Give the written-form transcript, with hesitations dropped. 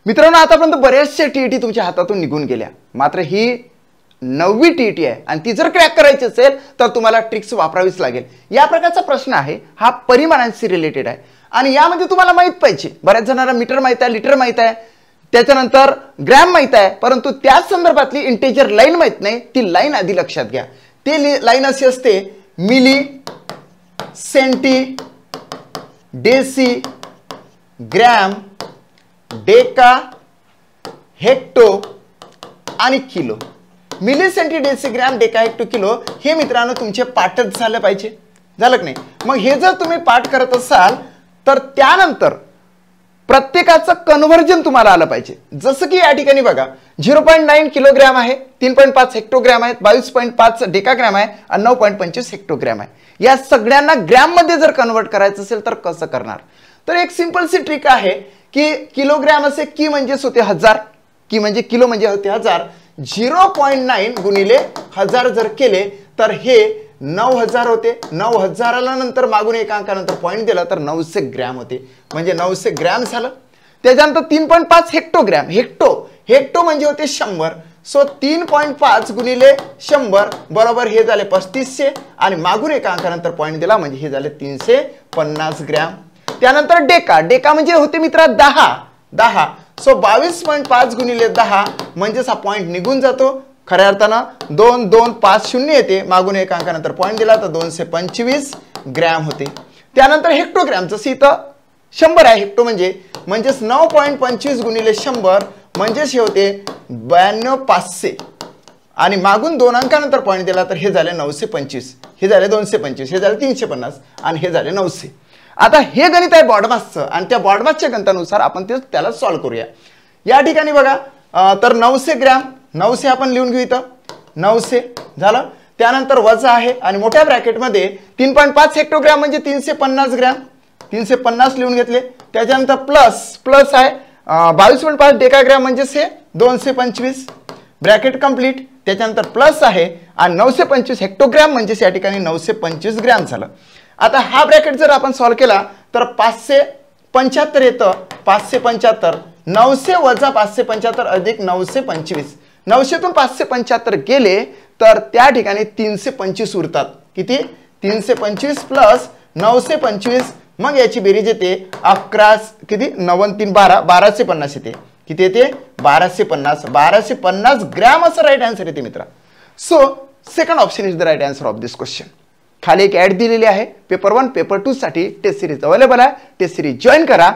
मित्रांनो, आतापर्यंत बरेचसे टीईटी तुमच्या हातातून निघून गेल्या, मात्र ही 9वी टीईटी आहे आणि ती जर क्रॅक करायची असेल तर तुम्हाला ट्रिक्स वापरावीच लागेल. या प्रकारचा प्रश्न आहे हा, परिमाणांशी रिलेटेड आहे आणि यामध्ये तुम्हाला माहित पाहिजे, बऱ्याच जणांना मीटर माहित आहे, लिटर माहित आहे, त्याच्यानंतर ग्रॅम माहित आहे, परंतु त्याच संदर्भातली इंटेजर लाईन माहित नाही. ती लाईन आधी लक्षात घ्या. ती लाईन अशी असते, milli, centi, deci, gram, deca, hecto आणि kilo. Milli, centi, deci, gram, deca, hecto, kilo हे मित्रांनो तुमचे पाठच झाले पाहिजे. झालं की नाही? मग हे जर तुम्ही पाठ करत असाल तर त्यानंतर प्रत्येकाचं कन्व्हर्जन तुम्हाला आलं पाहिजे. जसं की या ठिकाणी बघा, 0.9 किलोग्रॅम आहे, 3.5 हेक्टोग्रॅम आहे, 22.5 डेकाग्रॅम आहे आणि 9.25 हेक्टोग्रॅम आहे. या सगळ्यांना ग्रॅम मध्ये जर कन्वर्ट करायचं असेल तर कसं करणार? तर एक सिंपल सी ट्रिक आहे की किलोग्रॅम असे की म्हणजेच होते 1000, की म्हणजे किलो म्हणजे होते 1000, 0.9 गुणिले 1000 जर केले तर हे 9000 होते. 9000ला नंतर मागून एका अंकानंतर पॉईंट दिला तर 900 ग्रॅम होते, म्हणजे 900 ग्रॅम झालं. त्याच्यानंतर 3.5 हेक्टोग्रॅम, हेक्टो म्हणजे होते 100. सो 3.5 गुणिले 100 बरोबर हे झाले 3500 आणि मागून एका अंकानंतर पॉईंट दिला म्हणजे हे झाले 350 ग्रॅम. त्यानंतर डेका म्हणजे होते मित्रा 10. सो 22.5 गुणिले 10 म्हणजेच हा पॉईंट निघून जातो. खऱ्या अर्थानं 2250 येते, मागून एका अंकानंतर पॉईंट दिला तर 225 ग्रॅम होते. त्यानंतर हेक्टोग्रॅम, जसं इथं 100 आहे, हेक्टो म्हणजेच 9.25 गुणिले 100 म्हणजेच हे होते 92500 आणि मागून 2 अंकानंतर पॉईंट दिला तर हे झाले 925, हे झाले 225, हे झाले 350 आणि हे झाले 900. आता हे गणित आहे बॉडमासचं आणि त्या बॉडमासच्या गणितानुसार आपण त्याला सॉल्व्ह करूया. या ठिकाणी बघा, तर 900 ग्रॅम, 900 आपण लिहून घेऊ इथं, 900 झालं. त्यानंतर वजा आहे आणि मोठ्या ब्रॅकेटमध्ये 3.5 हेक्टोग्रॅम म्हणजे 350 ग्रॅम, 350 लिहून घेतले. त्याच्यानंतर प्लस आहे 22.5 डेकाग्रॅम म्हणजेच हे 225, ब्रॅकेट कंप्लीट. त्याच्यानंतर प्लस आहे आणि 925 हेक्टोग्रॅम म्हणजेच या ठिकाणी 925 ग्रॅम झालं. आता हा ब्रॅकेट जर आपण सॉल्व्ह केला तर 575 येतं. 575, 900 वजा 575 अधिक 925, 900तून 575 गेले तर त्या ठिकाणी 325 उरतात. किती? 325 प्लस 925, मग याची बेरीज येते 11, किती 9 3 12, 1250 येते. किती येते? 1250 ग्रॅम असं राईट आन्सर येते मित्रा. So second option is the right answer of this question. खाली एक ऍड दिलेली आहे, पेपर 1 पेपर 2 साठी टेस्ट सिरीज अवेलेबल आहे. टेस्ट सिरीज जॉईन करा